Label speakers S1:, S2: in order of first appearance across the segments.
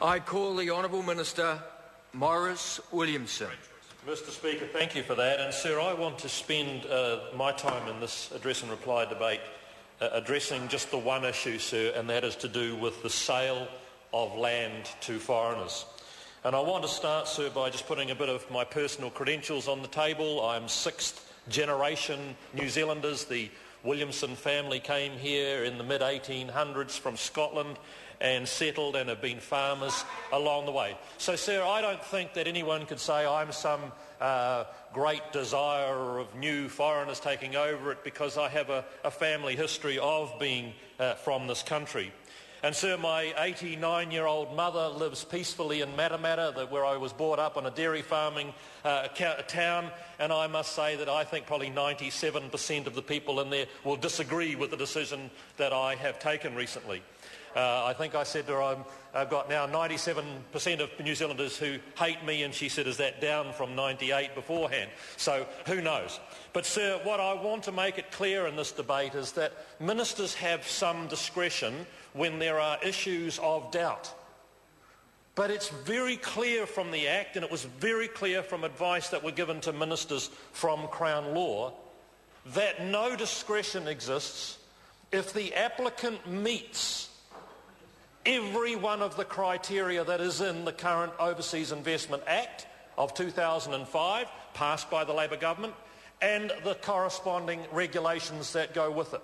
S1: I call the Honourable Minister Maurice Williamson.
S2: Mr Speaker, thank you for that. And sir, I want to spend my time in this address and reply debate addressing just the one issue, sir, and that is to do with the sale of land to foreigners. And I want to start, sir, by just putting a bit of my personal credentials on the table. I'm sixth generation New Zealanders. The Williamson family came here in the mid-1800s from Scotland and settled and have been farmers along the way. So, sir, I don't think that anyone could say I'm some great desire of new foreigners taking over it, because I have a family history of being from this country. And, sir, my 89-year-old mother lives peacefully in Matamata, where I was brought up on a dairy farming town, and I must say that I think probably 97% of the people in there will disagree with the decision that I have taken recently. I think I said to her, I've got now 97% of New Zealanders who hate me, and she said, is that down from 98 beforehand? So who knows? But, sir, what I want to make it clear in this debate is that ministers have some discretion when there are issues of doubt. But it's very clear from the Act, and it was very clear from advice that were given to ministers from Crown Law, that no discretion exists if the applicant meets every one of the criteria that is in the current Overseas Investment Act of 2005, passed by the Labor government, and the corresponding regulations that go with it.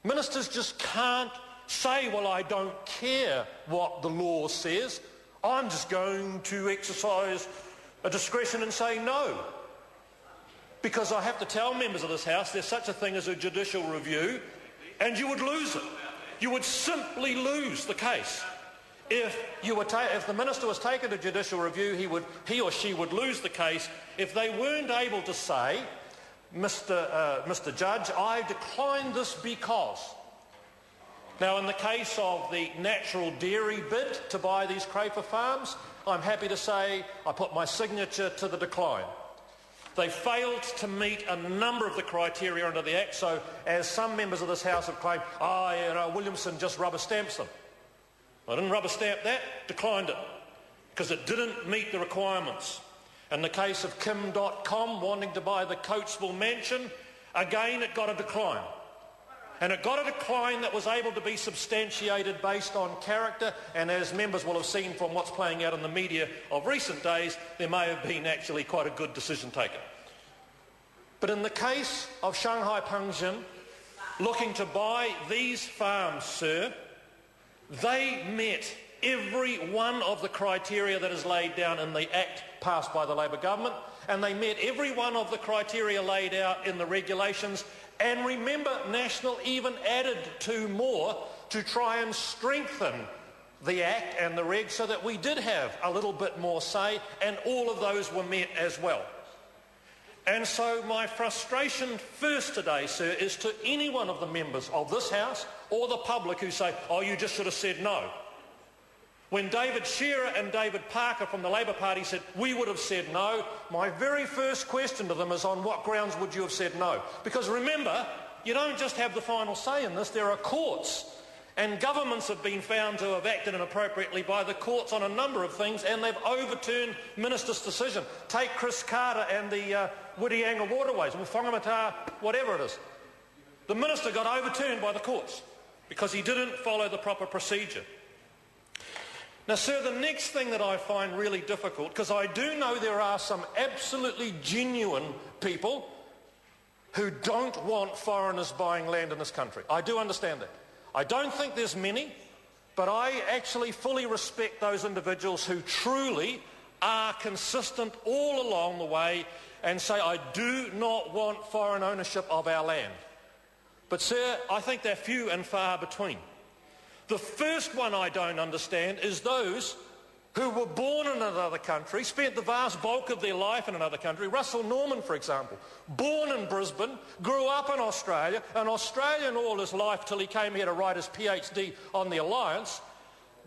S2: Ministers just can't say, well, I don't care what the law says, I'm just going to exercise a discretion and say no. Because I have to tell members of this House there's such a thing as a judicial review, and you would lose it. You would simply lose the case. If the minister was taken to judicial review, he or she would lose the case if they weren't able to say, Mr. Judge, I decline this because. Now, in the case of the natural dairy bid to buy these Crayford farms, I'm happy to say I put my signature to the decline. They failed to meet a number of the criteria under the Act, so as some members of this House have claimed, Williamson just rubber stamps them. I didn't rubber stamp that, declined it, because it didn't meet the requirements. In the case of Kim.com wanting to buy the Coatesville mansion, again it got a decline. And it got a decline that was able to be substantiated based on character, and as members will have seen from what's playing out in the media of recent days, there may have been actually quite a good decision taken. But in the case of Shanghai Pengjin looking to buy these farms, sir, they met every one of the criteria that is laid down in the Act passed by the Labor government, and they met every one of the criteria laid out in the regulations. And remember, National even added 2 more to try and strengthen the Act and the regs so that we did have a little bit more say, and all of those were met as well. And so my frustration first today, sir, is to any one of the members of this House or the public who say, oh, you just should have said no. When David Shearer and David Parker from the Labor Party said we would have said no, my very first question to them is, on what grounds would you have said no? Because remember, you don't just have the final say in this, there are courts. And governments have been found to have acted inappropriately by the courts on a number of things, and they've overturned ministers' decision. Take Chris Carter and the Whitianga Waterways, or Whangamata, whatever it is. The minister got overturned by the courts because he didn't follow the proper procedure. Now, sir, the next thing that I find really difficult, because I do know there are some absolutely genuine people who don't want foreigners buying land in this country. I do understand that. I don't think there's many, but I actually fully respect those individuals who truly are consistent all along the way and say, I do not want foreign ownership of our land. But, sir, I think they're few and far between. The first one I don't understand is those who were born in another country, spent the vast bulk of their life in another country. Russell Norman, for example, born in Brisbane, grew up in Australia, an Australian all his life till he came here to write his PhD on the Alliance,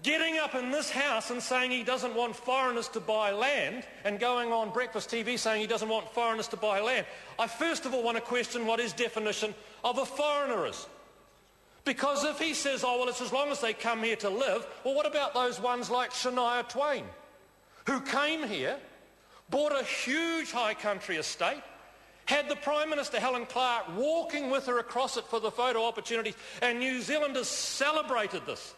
S2: getting up in this House and saying he doesn't want foreigners to buy land, and going on breakfast TV saying he doesn't want foreigners to buy land. I first of all want to question what his definition of a foreigner is. Because if he says, oh, well, it's as long as they come here to live, well, what about those ones like Shania Twain, who came here, bought a huge high country estate, had the Prime Minister, Helen Clark, walking with her across it for the photo opportunities, and New Zealanders celebrated this.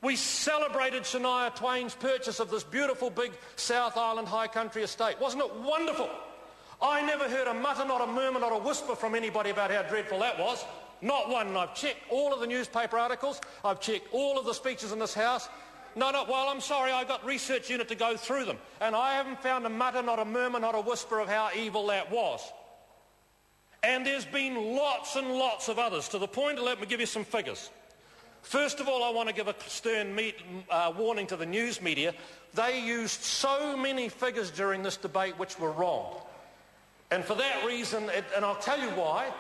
S2: We celebrated Shania Twain's purchase of this beautiful big South Island high country estate. Wasn't it wonderful? I never heard a mutter, not a murmur, not a whisper from anybody about how dreadful that was. Not one. And I've checked all of the newspaper articles. I've checked all of the speeches in this House. Well, I'm sorry, I got research unit to go through them. And I haven't found a mutter, not a murmur, not a whisper of how evil that was. And there's been lots and lots of others, to the point, let me give you some figures. First of all, I want to give a stern warning to the news media. They used so many figures during this debate which were wrong. And for that reason, and I'll tell you why,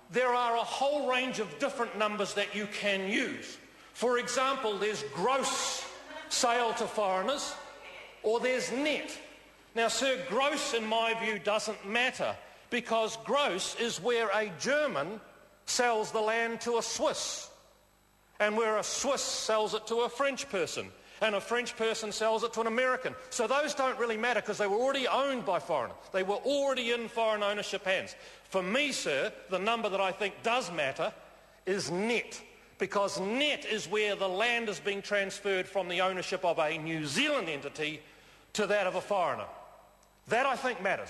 S2: there are a whole range of different numbers that you can use. For example, there's gross sale to foreigners, or there's net. Now, sir, gross, in my view, doesn't matter, because gross is where a German sells the land to a Swiss, and where a Swiss sells it to a French person, and a French person sells it to an American. So those don't really matter, because they were already owned by foreigners. They were already in foreign ownership hands. For me, sir, the number that I think does matter is net, because net is where the land is being transferred from the ownership of a New Zealand entity to that of a foreigner. That, I think, matters,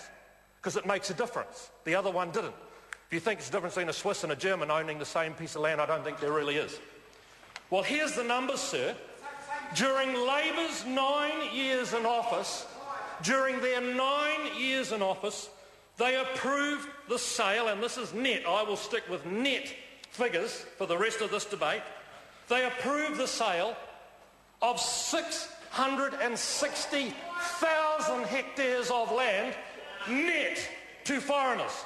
S2: because it makes a difference. The other one didn't. If you think there's a difference between a Swiss and a German owning the same piece of land, I don't think there really is. Well, here's the numbers, sir. During Labour's 9 years in office, during their 9 years in office, they approved the sale, and this is net, I will stick with net figures for the rest of this debate. They approved the sale of 660,000 hectares of land net to foreigners.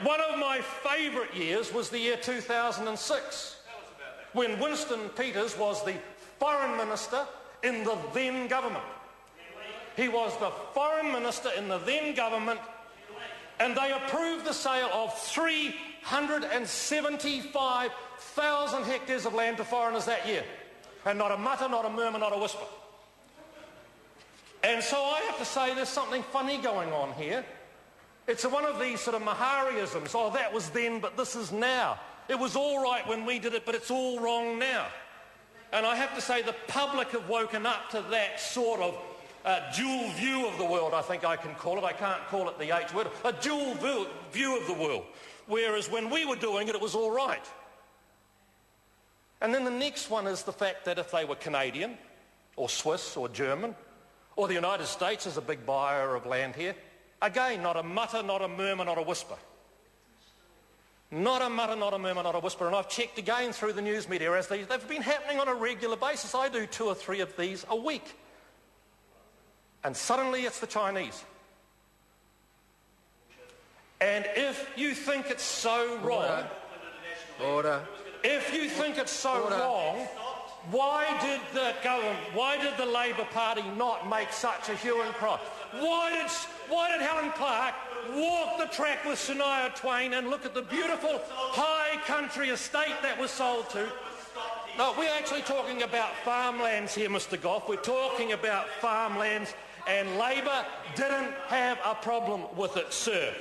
S2: One of my favourite years was the year 2006, when Winston Peters was the foreign minister in the then government. He was the foreign minister in the then government, and they approved the sale of 375,000 hectares of land to foreigners that year. And not a mutter, not a murmur, not a whisper. And so I have to say there's something funny going on here. It's one of these sort of Mahariisms. Oh, that was then, but this is now. It was all right when we did it, but it's all wrong now. And I have to say the public have woken up to that sort of dual view of the world, I think I can call it. I can't call it the H word. A dual view of the world. Whereas when we were doing it, it was all right. And then the next one is the fact that if they were Canadian, or Swiss, or German, or the United States is a big buyer of land here, again, not a mutter, not a murmur, not a whisper. Not a mutter, not a murmur, not a whisper. And I've checked again through the news media as they've been happening on a regular basis. I do 2 or 3 of these a week. And suddenly it's the Chinese. And if you think it's so wrong, if you think it's so wrong, why did the government, why did the Labour Party not make such a hue and cry? Why did Helen Clark walk the track with Shania Twain and look at the beautiful high country estate that was sold to? No, we're actually talking about farmlands here, Mr. Goff. We're talking about farmlands, and Labour didn't have a problem with it, sir.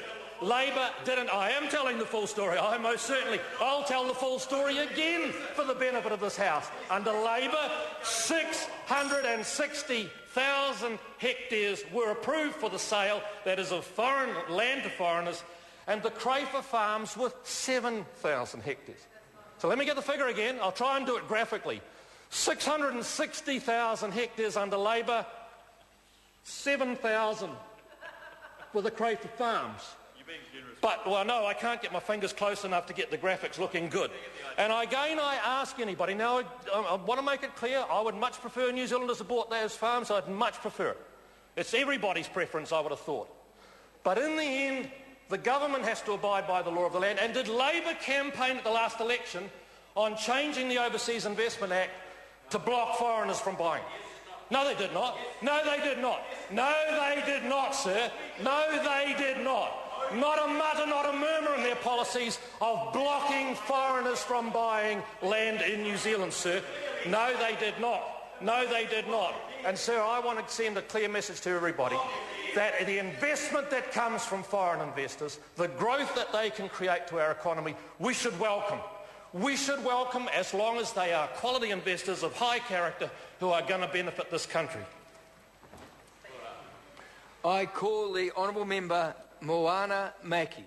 S2: Labour didn't. I am telling the full story. I'll tell the full story again for the benefit of this House. Under Labour, 660,000 hectares were approved for the sale, that is of foreign land to foreigners, and the Crayfer Farms with 7,000 hectares. So let me get the figure again. I'll try and do it graphically. 660,000 hectares under Labour, 7,000 for the Crayfer Farms. But, well, no, I can't get my fingers close enough to get the graphics looking good. And again, I ask anybody, now, I want to make it clear, I would much prefer New Zealanders to bought those farms. I'd much prefer it. It's everybody's preference, I would have thought. But in the end, the government has to abide by the law of the land. And did Labour campaign at the last election on changing the Overseas Investment Act to block foreigners from buying? No, they did not. No, they did not. No, they did not, sir. No, they did not. Not a mutter, not a murmur in their policies of blocking foreigners from buying land in New Zealand, sir. No, they did not. No, they did not. And, sir, I want to send a clear message to everybody that the investment that comes from foreign investors, the growth that they can create to our economy, we should welcome. We should welcome as long as they are quality investors of high character who are going to benefit this country.
S1: I call the Honourable Member Moana Maki.